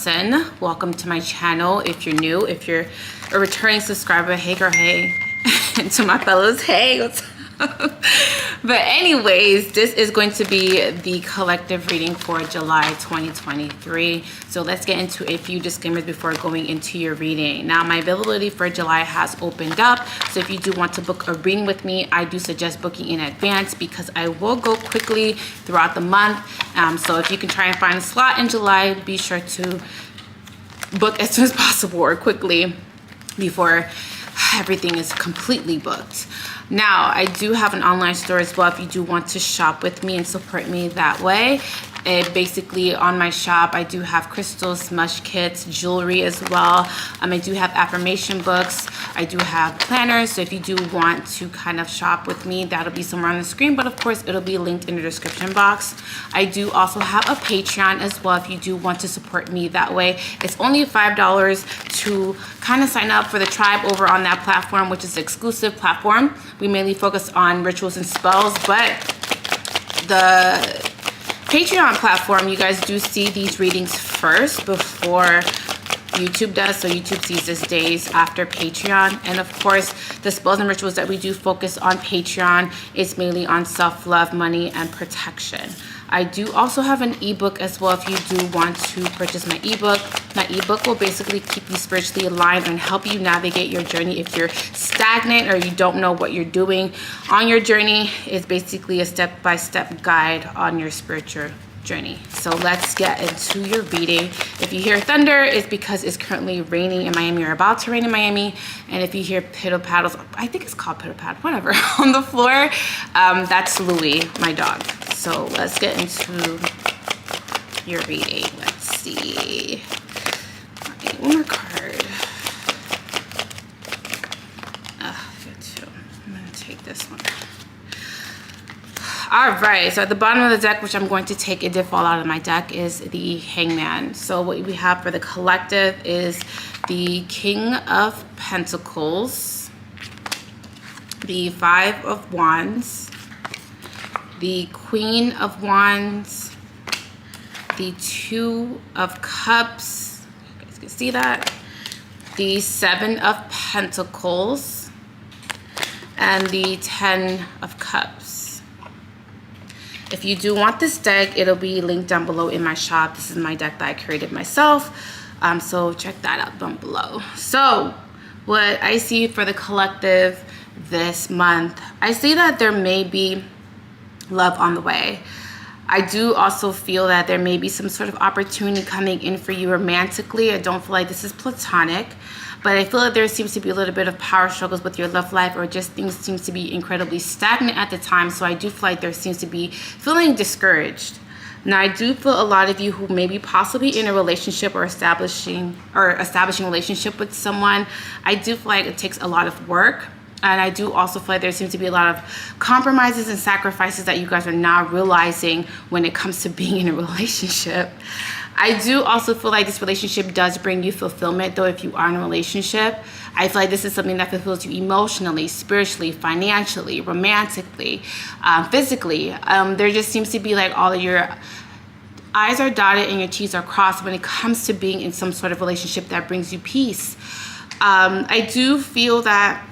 Justcyn. Welcome to my channel. If you're new, if you're a returning subscriber, hey girl, hey. And to my fellows, hey, what's up? But anyways, this is going to be the collective reading for July 2023. So let's get into a few disclaimers before going into your reading. Now, my availability for July has opened up. So if you do want to book a reading with me, I do suggest booking in advance because I will go quickly throughout the month. So if you can try and find a slot in July, be sure to book as soon as possible or quickly before everything is completely booked. Now, I do have an online store as well if you do want to shop with me and support me that way. Basically, on my shop, I do have crystals, smush kits, jewelry as well. I do have affirmation books. I do have planners. So if you do want to kind of shop with me, that'll be somewhere on the screen. But of course, it'll be linked in the description box. I do also have a Patreon as well if you do want to support me that way. It's only $5 to kind of sign up for the tribe over on that platform, which is an exclusive platform. We mainly focus on rituals and spells, but the Patreon platform, you guys do see these readings first before YouTube does. So YouTube sees this days after Patreon. And of course, the spells and rituals that we do focus on Patreon is mainly on self-love, money, and protection. I do also have an ebook as well if you do want to purchase my ebook. My ebook will basically keep you spiritually aligned and help you navigate your journey. If you're stagnant or you don't know what you're doing on your journey, it's basically a step-by-step guide on your spiritual journey. So let's get into your reading. If you hear thunder, it's because it's currently raining in Miami or about to rain in Miami. And if you hear pitter paddles, I think it's called pitter pad, whatever, on the floor, that's Louie, my dog. So let's get into your reading. Let's see. Okay, one more card. Good too. I'm gonna take this one. All right, so at the bottom of the deck, which I'm going to take, it did fall out of my deck, is the Hangman. So what we have for the collective is the King of Pentacles, the Five of Wands, the Queen of Wands, the Two of Cups, you guys can see that, the Seven of Pentacles, and the Ten of Cups. If you do want this deck, it'll be linked down below in my shop. This is my deck that I created myself. So check that out down below. So what I see for the collective this month, I see that there may be love on the way. I do also feel that there may be some sort of opportunity coming in for you romantically. I don't feel like this is platonic, but I feel like there seems to be a little bit of power struggles with your love life, or just things seem to be incredibly stagnant at the time. So I do feel like there seems to be feeling discouraged. Now, I do feel a lot of you who may be possibly in a relationship or establishing a relationship with someone, I do feel like it takes a lot of work. And I do also feel like there seems to be a lot of compromises and sacrifices that you guys are not realizing when it comes to being in a relationship. I do also feel like this relationship does bring you fulfillment, though, if you are in a relationship. I feel like this is something that fulfills you emotionally, spiritually, financially, romantically, physically. There just seems to be like all of your I's are dotted and your T's are crossed when it comes to being in some sort of relationship that brings you peace. I do feel that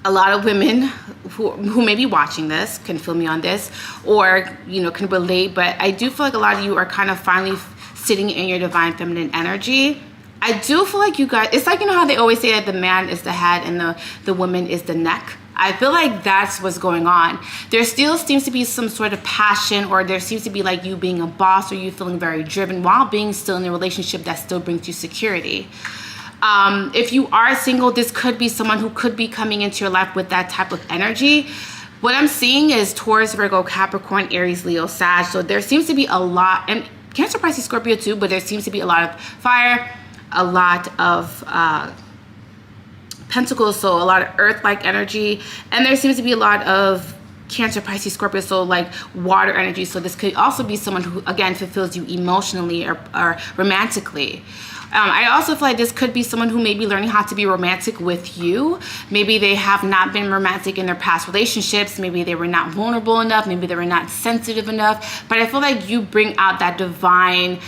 a lot of women who may be watching this can feel me on this, or can relate, but I do feel like a lot of you are kind of finally sitting in your divine feminine energy. I do feel like you guys, it's like, how they always say that the man is the head and the woman is the neck. I feel like that's what's going on. There still seems to be some sort of passion, or there seems to be like you being a boss, or you feeling very driven while being still in a relationship that still brings you security. If you are single, this could be someone who could be coming into your life with that type of energy. What I'm seeing is Taurus, Virgo, Capricorn, Aries, Leo, Sag. So there seems to be a lot, and Cancer, Pisces, Scorpio too, but there seems to be a lot of fire, a lot of Pentacles, so a lot of earth-like energy, and there seems to be a lot of Cancer, Pisces, Scorpio, so like water energy. So this could also be someone who, again, fulfills you emotionally or romantically. I also feel like this could be someone who may be learning how to be romantic with you. Maybe they have not been romantic in their past relationships. Maybe they were not vulnerable enough. Maybe they were not sensitive enough. But I feel like you bring out that divine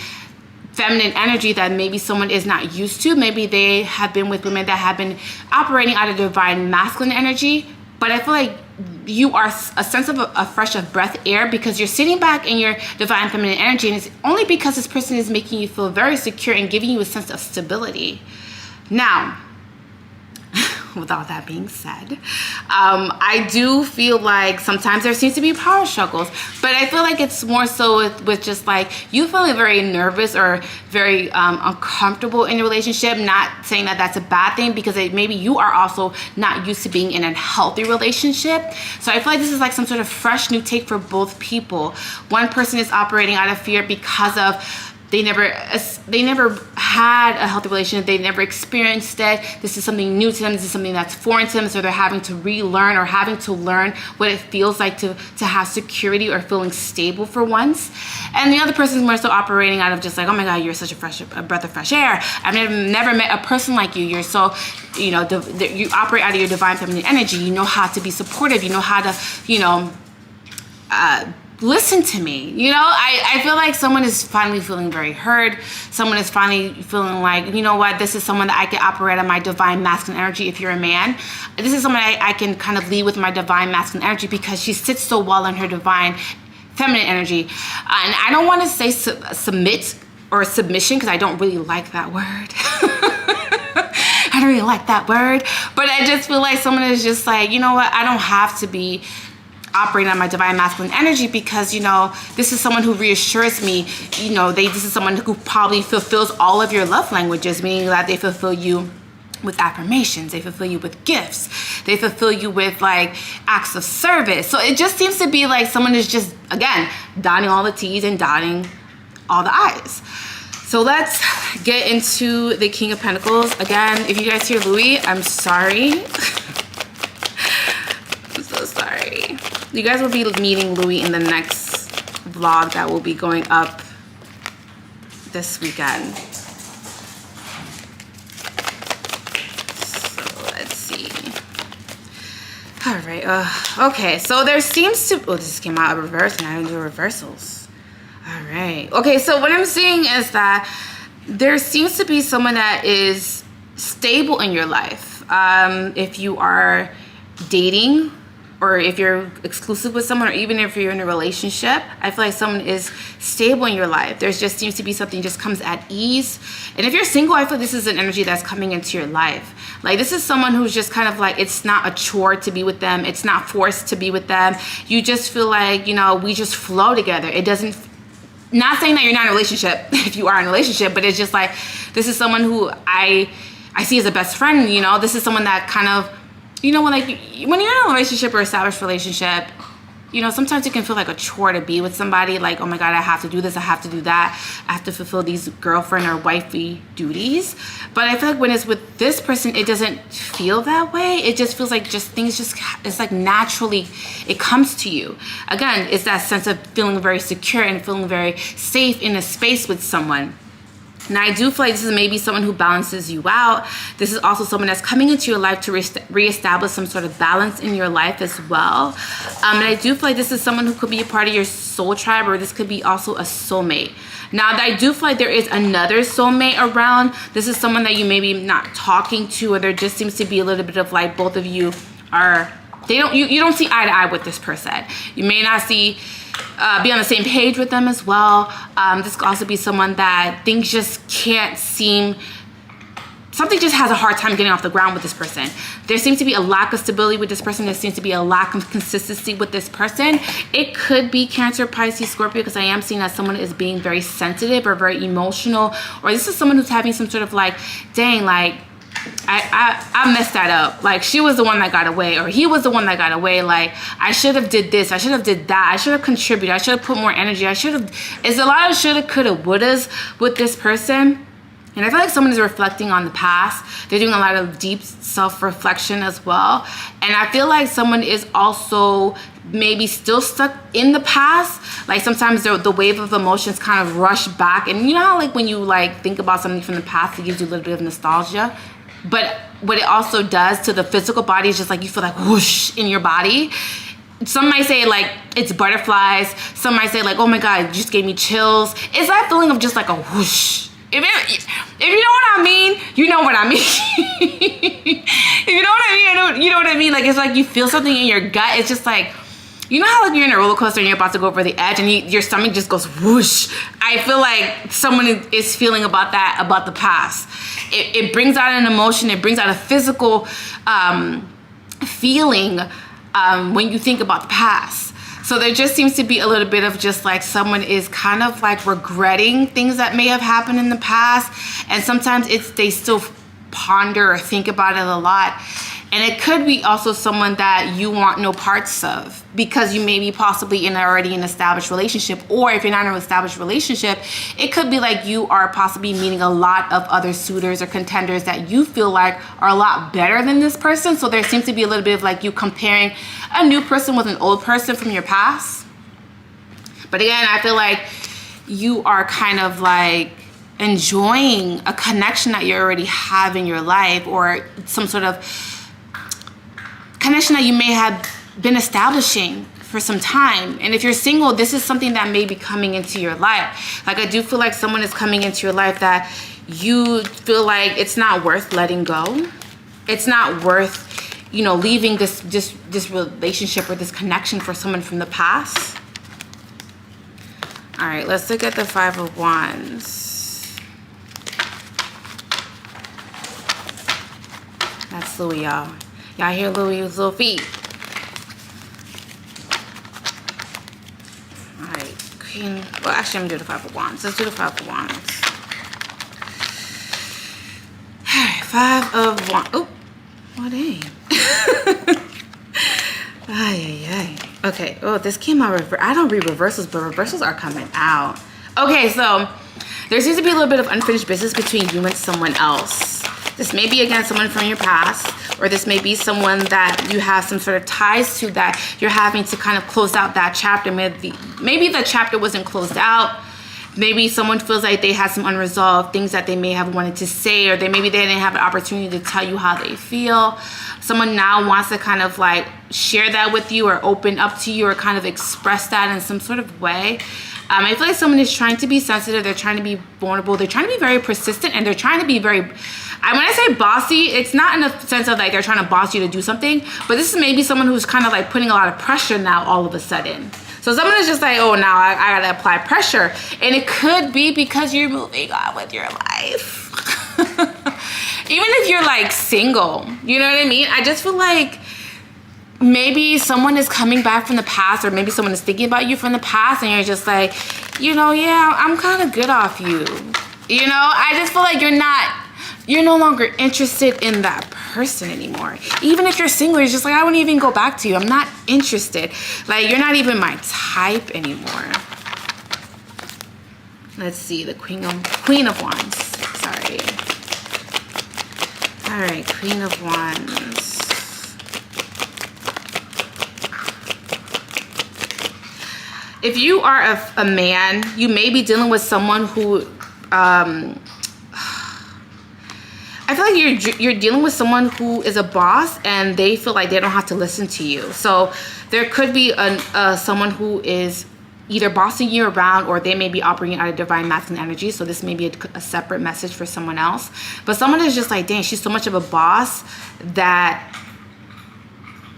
feminine energy that maybe someone is not used to. Maybe they have been with women that have been operating out of divine masculine energy, but I feel like you are a sense of a fresh of breath air because you're sitting back in your divine feminine energy, and it's only because this person is making you feel very secure and giving you a sense of stability. Now, with all that being said, I do feel like sometimes there seems to be power struggles, but I feel like it's more so with just like you feeling very nervous or very uncomfortable in a relationship. Not saying that that's a bad thing, because maybe you are also not used to being in a healthy relationship. So I feel like this is like some sort of fresh new take for both people. One person is operating out of fear because of they never had a healthy relationship. They never experienced it. This is something new to them. This is something that's foreign to them. So they're having to relearn or having to learn what it feels like to have security or feeling stable for once. And the other person is more so operating out of just like, oh my God, you're such a breath of fresh air. I've never met a person like you. You're so, you operate out of your divine feminine energy. You know how to be supportive. You know how to, listen to me. I feel like someone is finally feeling very heard. Someone is finally feeling like, you know what, this is someone that I can operate on my divine masculine energy. If you're a man, this is someone I can kind of lead with my divine masculine energy because she sits so well in her divine feminine energy. And I don't want to say submit or submission because I don't really like that word. I don't really like that word. But I just feel like someone is just like, you know what, I don't have to be operating on my divine masculine energy because, this is someone who reassures me, this is someone who probably fulfills all of your love languages, meaning that they fulfill you with affirmations, they fulfill you with gifts, they fulfill you with like acts of service. So it just seems to be like someone is just, again, dotting all the T's and dotting all the I's. So let's get into the King of Pentacles. Again, if you guys hear Louis, I'm sorry. I'm so sorry. You guys will be meeting Louis in the next vlog that will be going up this weekend. So let's see. All right. Okay. So there seems to. Oh, this came out of reverse, and I didn't do reversals. All right. Okay. So what I'm seeing is that there seems to be someone that is stable in your life. If you are dating, or if you're exclusive with someone, or even if you're in a relationship, I feel like someone is stable in your life. There just seems to be something just comes at ease. And if you're single, I feel like this is an energy that's coming into your life. Like this is someone who's just kind of like, it's not a chore to be with them. It's not forced to be with them. You just feel like, we just flow together. It doesn't, not saying that you're not in a relationship if you are in a relationship, but it's just like, this is someone who I see as a best friend, this is someone that kind of, when you're in a relationship or established relationship, sometimes it can feel like a chore to be with somebody. Like, oh my God, I have to do this, I have to do that. I have to fulfill these girlfriend or wifey duties. But I feel like when it's with this person, it doesn't feel that way. It just feels like it's like naturally, it comes to you. Again, it's that sense of feeling very secure and feeling very safe in a space with someone. Now, I do feel like this is maybe someone who balances you out. This is also someone that's coming into your life to reestablish some sort of balance in your life as well. And I do feel like this is someone who could be a part of your soul tribe, or this could be also a soulmate. Now, I do feel like there is another soulmate around. This is someone that you maybe not talking to, or there just seems to be a little bit of like both of you are, you don't see eye to eye with this person. You may not be on the same page with them as well. This could also be someone that things just can't seem, something just has a hard time getting off the ground with this person. There seems to be a lack of stability with this person. There seems to be a lack of consistency with this person. It could be Cancer, Pisces, Scorpio, because I am seeing that someone is being very sensitive or very emotional, or this is someone who's having some sort of like, dang, like, I messed that up. Like, she was the one that got away, or he was the one that got away. Like, I should have did this, I should have did that, I should have contributed, I should have put more energy, it's a lot of shoulda, coulda, wouldas with this person. And I feel like someone is reflecting on the past. They're doing a lot of deep self-reflection as well. And I feel like someone is also maybe still stuck in the past. Like sometimes the wave of emotions kind of rush back. And you know how like when you like think about something from the past, it gives you a little bit of nostalgia. But what it also does to the physical body is just like you feel like whoosh in your body. Some might say like it's butterflies. Some might say like, oh my God, it just gave me chills. It's that feeling of just like a whoosh If you know what I mean, you know what I mean. If you know what I mean, you know what I mean. Like, it's like you feel something in your gut. It's just like, you know how like you're in a roller coaster and you're about to go over the edge and your stomach just goes whoosh. I feel like someone is feeling about that, about the past. It brings out an emotion. It brings out a physical feeling when you think about the past. So there just seems to be a little bit of just like someone is kind of like regretting things that may have happened in the past. And sometimes they still ponder or think about it a lot. And it could be also someone that you want no parts of because you may be possibly already in an established relationship. Or if you're not in an established relationship, it could be like you are possibly meeting a lot of other suitors or contenders that you feel like are a lot better than this person. So there seems to be a little bit of like you comparing a new person with an old person from your past. But again, I feel like you are kind of like enjoying a connection that you already have in your life, or some sort of connection that you may have been establishing for some time. And if you're single, this is something that may be coming into your life. Like, I do feel like someone is coming into your life that you feel like it's not worth letting go. It's not worth, you know, leaving this relationship or this connection for someone from the past. All right, let's look at the Five of Wands. That's Louis, y'all. Y'all hear Louis' little feet. All right, Queen. Well, actually, I'm going to do the Five of Wands. Let's do the Five of Wands. All right, Five of Wands. Oh, what a. Ay. Okay. Oh, this came out reverse. I don't read reversals, but reversals are coming out. Okay, so there seems to be a little bit of unfinished business between you and someone else. This may be, again, someone from your past, or this may be someone that you have some sort of ties to that you're having to kind of close out that chapter. Maybe the chapter wasn't closed out. Maybe someone feels like they had some unresolved things that they may have wanted to say, or maybe they didn't have an opportunity to tell you how they feel. Someone now wants to kind of like share that with you, or open up to you, or kind of express that in some sort of way. I feel like someone is trying to be sensitive. They're trying to be vulnerable. They're trying to be very persistent, and they're trying to be very, when I say bossy, it's not in the sense of like they're trying to boss you to do something, but this is maybe someone who's kind of like putting a lot of pressure now all of a sudden. So someone is just like, oh, now I gotta apply pressure. And it could be because you're moving on with your life. Even if you're like single, you know what I mean? I just feel like maybe someone is coming back from the past, or maybe someone is thinking about you from the past, and you're just like, you know, yeah, I'm kind of good off you. You know, I just feel like you're no longer interested in that person anymore. Even if you're single, you're just like, I wouldn't even go back to you. I'm not interested. Like, you're not even my type anymore. Let's see, the Queen of Wands. Sorry. All right, Queen of Wands. If you are a man, you may be dealing with someone who, I feel like you're dealing with someone who is a boss, and they feel like they don't have to listen to you. So there could be someone who is either bossing you around, or they may be operating out of divine masculine energy. So this may be a separate message for someone else. But someone is just like, dang, she's so much of a boss that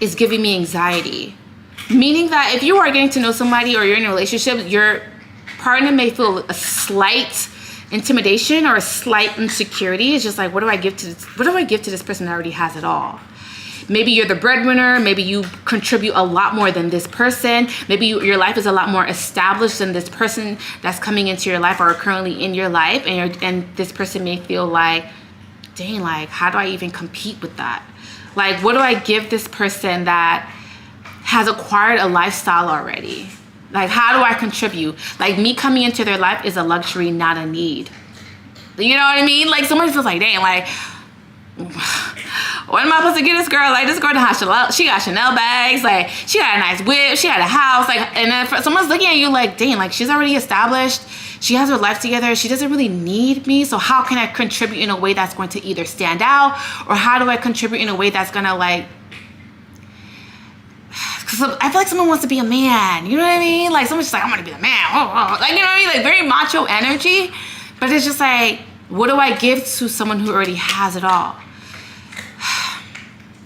is giving me anxiety. Meaning that if you are getting to know somebody, or you're in a relationship, your partner may feel a slight intimidation or a slight insecurity. It's just like, what do I give to this person that already has it all? Maybe you're the breadwinner. Maybe you contribute a lot more than this person. Maybe your life is a lot more established than this person that's coming into your life, or currently in your life. And this person may feel like, dang, like, how do I even compete with that? Like, what do I give this person that has acquired a lifestyle already? Like, how do I contribute? Like, me coming into their life is a luxury, not a need. You know what I mean? Like, someone feels like, dang, like, what am I supposed to get this girl? Like, this girl she got Chanel bags. Like, she got a nice whip. She got a house. Like, and then someone's looking at you like, dang, like, she's already established. She has her life together. She doesn't really need me. So how can I contribute in a way that's going to either stand out, or how do I contribute in a way that's going to, like, I feel like someone wants to be a man. You know what I mean? Like, someone's just like, I'm going to be the man. Like, you know what I mean? Like, very macho energy. But it's just like, what do I give to someone who already has it all?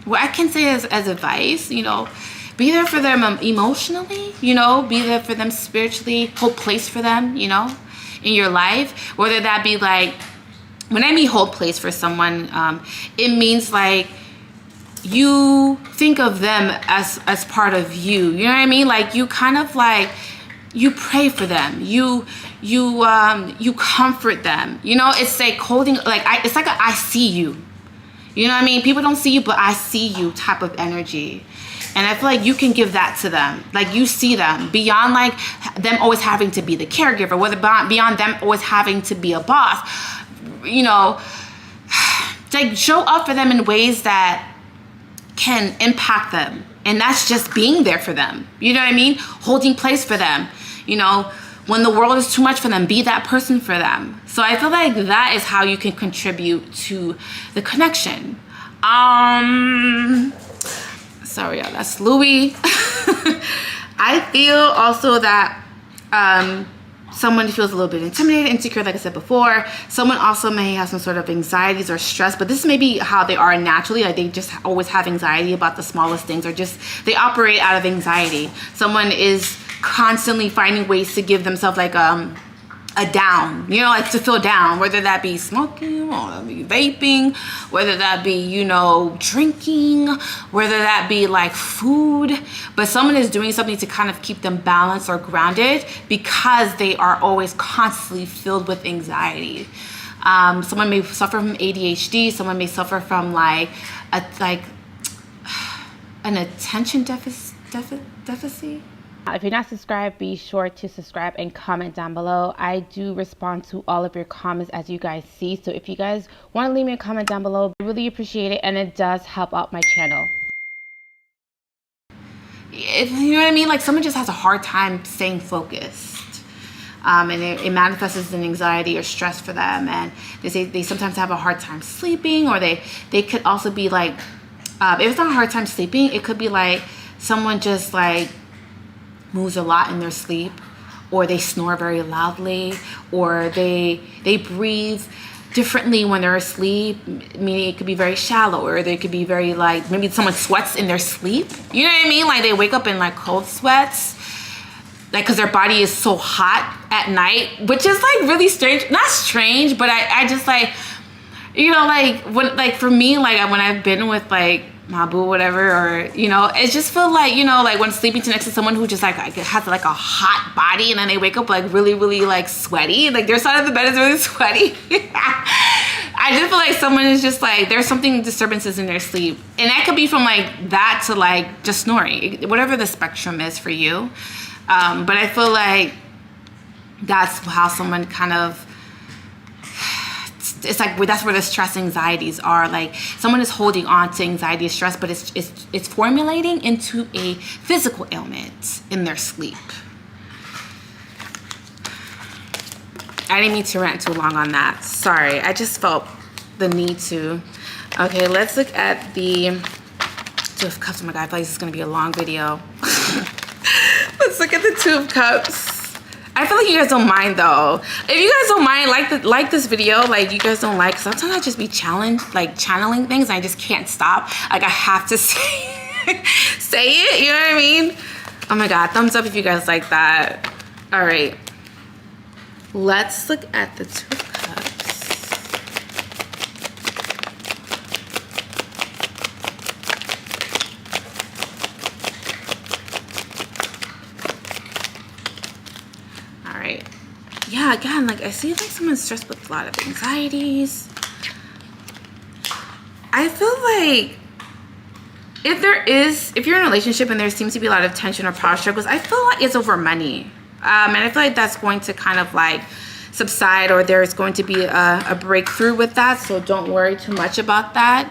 What I can say as advice, you know, be there for them emotionally, you know, be there for them spiritually, hold place for them, you know, in your life. Whether that be like, when I mean hold place for someone, it means like you think of them as part of you. You know what I mean? Like you kind of like, you pray for them. You comfort them. You know, it's like holding, like it's like I see you. You know what I mean? People don't see you, but I see you type of energy. And I feel like you can give that to them. Like you see them beyond like them always having to be the caregiver, whether beyond them always having to be a boss, you know, like show up for them in ways that can impact them. And that's just being there for them. You know what I mean? Holding place for them. You know, when the world is too much for them, be that person for them. So I feel like that is how you can contribute to the connection. Sorry, y'all, that's Louis. I feel also that someone feels a little bit intimidated, insecure, like I said before. Someone also may have some sort of anxieties or stress, but this may be how they are naturally. Like they just always have anxiety about the smallest things, or just they operate out of anxiety. Someone is constantly finding ways to give themselves like a down, you know, like to feel down, whether that be smoking, or that be vaping, whether that be, you know, drinking, whether that be like food. But someone is doing something to kind of keep them balanced or grounded because they are always constantly filled with anxiety. Someone may suffer from ADHD. Someone may suffer from like an attention deficit. If you're not subscribed, be sure to subscribe and comment down below. I do respond to all of your comments as you guys see. So if you guys want to leave me a comment down below, I really appreciate it. And it does help out my channel. You know what I mean? Like someone just has a hard time staying focused. And it manifests as an anxiety or stress for them. And they say they sometimes have a hard time sleeping, or they could also be like, if it's not a hard time sleeping, it could be like someone just like moves a lot in their sleep, or they snore very loudly, or they breathe differently when they're asleep, meaning it could be very shallow, or they could be very like, maybe someone sweats in their sleep. You know what I mean? Like they wake up in like cold sweats, like because their body is so hot at night, which is like really strange. Not strange, but I just like, you know, like when, like for me, like when I've been with like my boo, whatever, or you know, it just feel like, you know, like when sleeping next to someone who just like has like a hot body, and then they wake up like really like sweaty, like their side of the bed is really sweaty. I just feel like someone is just like, there's something disturbances in their sleep, and that could be from like that to like just snoring, whatever the spectrum is for you. But I feel like that's how someone kind of, it's like that's where the stress anxieties are. Like someone is holding on to anxiety and stress, but it's formulating into a physical ailment in their sleep. I didn't mean to rant too long on that. Sorry, I just felt the need to. Okay, let's look at the Two of Cups. Oh my God, I feel like this is gonna be a long video. Let's look at the Two of Cups. I feel like you guys don't mind though. If you guys don't mind, like this video, like you guys don't like, sometimes I just be channeling things and I just can't stop. Like I have to say it, you know what I mean? Oh my God, thumbs up if you guys like that. All right, let's look at the Two of Cups. Yeah, again, like I see like someone's stressed with a lot of anxieties. I feel like if you're in a relationship and there seems to be a lot of tension or power struggles, I feel like it's over money. And I feel like that's going to kind of like subside, or there's going to be a breakthrough with that. So don't worry too much about that.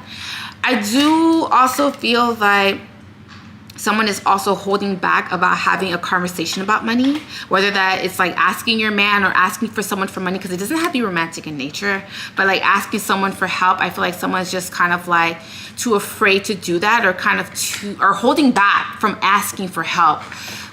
I do also feel like someone is also holding back about having a conversation about money, whether that it's like asking your man or asking for someone for money, because it doesn't have to be romantic in nature, but like asking someone for help. I feel like someone's just kind of like too afraid to do that, or kind of or holding back from asking for help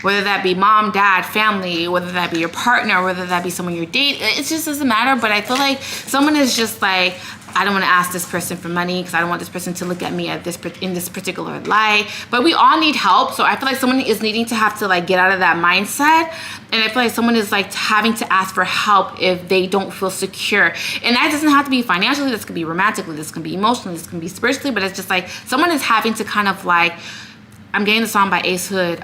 whether that be mom, dad, family, whether that be your partner, whether that be someone you date. It just doesn't matter. But I feel like someone is just like, I don't want to ask this person for money because I don't want this person to look at me in this particular light. But we all need help. So I feel like someone is needing to have to like get out of that mindset. And I feel like someone is like having to ask for help if they don't feel secure. And that doesn't have to be financially. This could be romantically. This can be emotionally. This can be spiritually. But it's just like someone is having to kind of like, I'm getting the song by Ace Hood.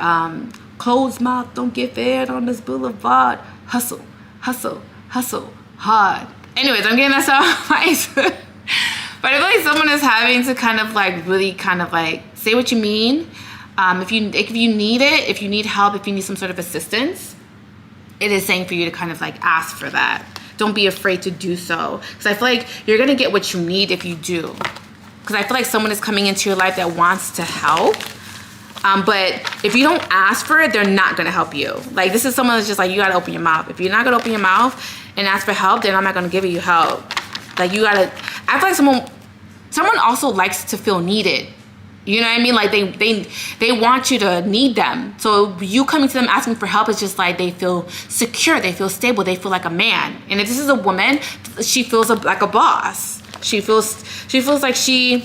Closed mouth don't get fed on this boulevard. Hustle, hustle, hustle hard. Anyways, I'm getting that song by Ace Hood. But I feel like someone is having to kind of like really kind of like say what you mean. If you need it, if you need help, if you need some sort of assistance, it is saying for you to kind of like ask for that. Don't be afraid to do so. Because I feel like you're going to get what you need if you do. Because I feel like someone is coming into your life that wants to help. But if you don't ask for it, they're not going to help you. Like this is someone that's just like, you got to open your mouth. If you're not going to open your mouth and ask for help, then I'm not going to give you help. Like you got to, I feel like someone also likes to feel needed. You know what I mean? Like they want you to need them. So you coming to them asking for help is just like they feel secure, they feel stable, they feel like a man. And if this is a woman, she feels like a boss. She feels like she's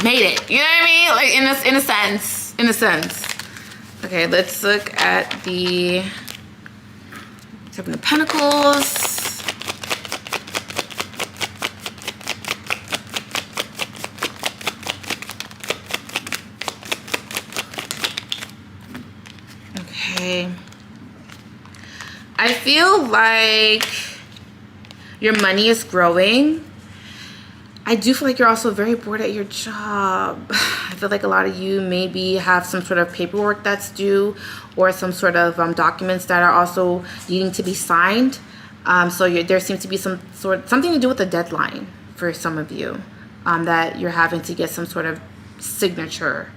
made it. You know what I mean? Like in a sense. Okay, let's look at the Seven of Pentacles. Okay. I feel like your money is growing. I do feel like you're also very bored at your job. I feel like a lot of you maybe have some sort of paperwork that's due or some sort of documents that are also needing to be signed. So there seems to be something to do with the deadline for some of you that you're having to get some sort of signature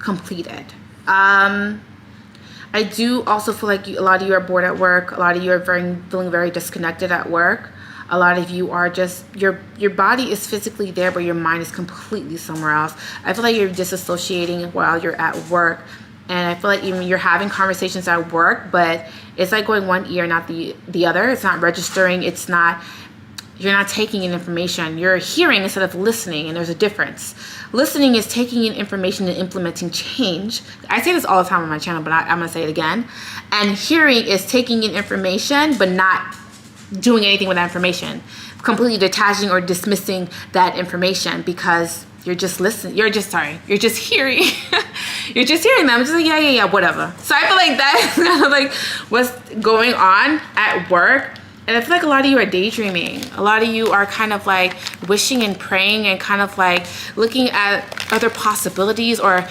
completed. I do also feel like a lot of you are bored at work. A lot of you are feeling very disconnected at work. A lot of you are just, your body is physically there, but your mind is completely somewhere else. I feel like you're disassociating while you're at work. And I feel like even you're having conversations at work, but it's like going one ear, not the other. It's not registering. You're not taking in information. You're hearing instead of listening, and there's a difference. Listening is taking in information and implementing change. I say this all the time on my channel, but I'm going to say it again. And hearing is taking in information, but not doing anything with that information. Completely detaching or dismissing that information because you're just listening. You're just hearing. You're just hearing them. Just like, yeah, whatever. So I feel like that's kind of like what's going on at work. And I feel like a lot of you are daydreaming. A lot of you are kind of like wishing and praying and kind of like looking at other possibilities or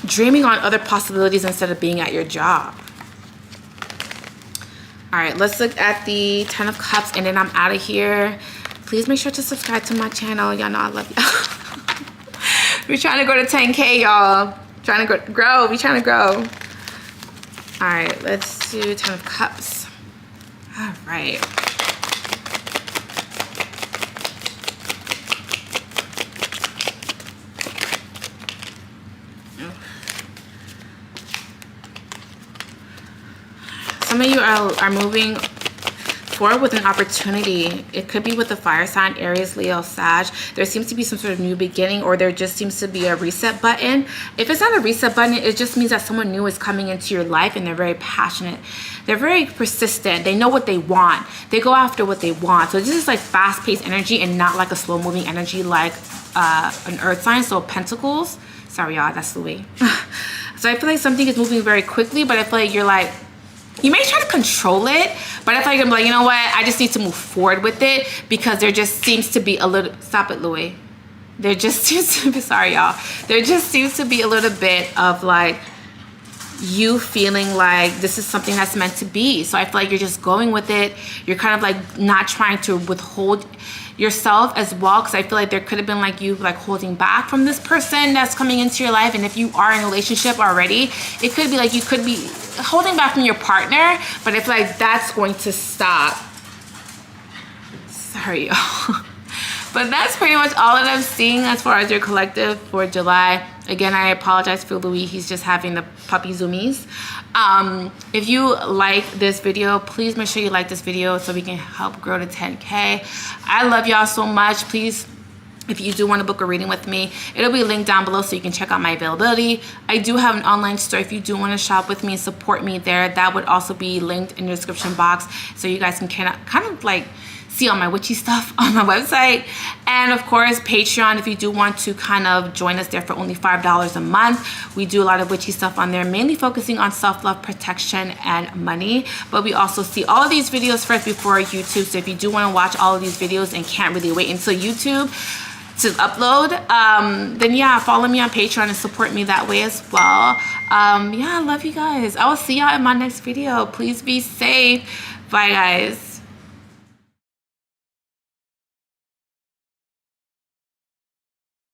dreaming on other possibilities instead of being at your job. All right, let's look at the 10 of Cups and then I'm out of here. Please make sure to subscribe to my channel. Y'all know I love y'all. We're trying to go to 10K, y'all. Trying to grow. We're trying to grow. All right, let's do 10 of Cups. All right. Some of you are moving forward with an opportunity. It could be with the fire sign, Aries, Leo, Sag. There seems to be some sort of new beginning, or there just seems to be a reset button. If it's not a reset button, it just means that someone new is coming into your life and they're very passionate. They're very persistent. They know what they want. They go after what they want. So this is like fast-paced energy and not like a slow-moving energy like an earth sign. So Pentacles. Sorry, y'all. That's Louis. So I feel like something is moving very quickly, but I feel like you're like, you may try to control it, but I feel like I'm like, you know what? I just need to move forward with it because there just seems to be a little, stop it, Louis. There just seems to be, sorry, y'all. There just seems to be a little bit of like you feeling like this is something that's meant to be. So I feel like you're just going with it. You're kind of like not trying to withhold yourself as well, because I feel like there could have been like you like holding back from this person that's coming into your life. And if you are in a relationship already, it could be like you could be holding back from your partner, but I feel like that's going to stop. Sorry, y'all. But that's pretty much all that I'm seeing as far as your collective for July. Again, I apologize for Louis. He's just having the puppy zoomies. If you like this video, please make sure you like this video so we can help grow to 10K. I love y'all so much. Please, if you do want to book a reading with me, it'll be linked down below so you can check out my availability. I do have an online store. If you do want to shop with me and support me there, that would also be linked in the description box so you guys can kind of like see all my witchy stuff on my website. And of course, Patreon, if you do want to kind of join us there for only $5 a month. We do a lot of witchy stuff on there, mainly focusing on self-love, protection, and money. But we also see all of these videos first before YouTube. So if you do want to watch all of these videos and can't really wait until YouTube to upload, then yeah, follow me on Patreon and support me that way as well. Yeah, I love you guys. I will see y'all in my next video. Please be safe. Bye, guys.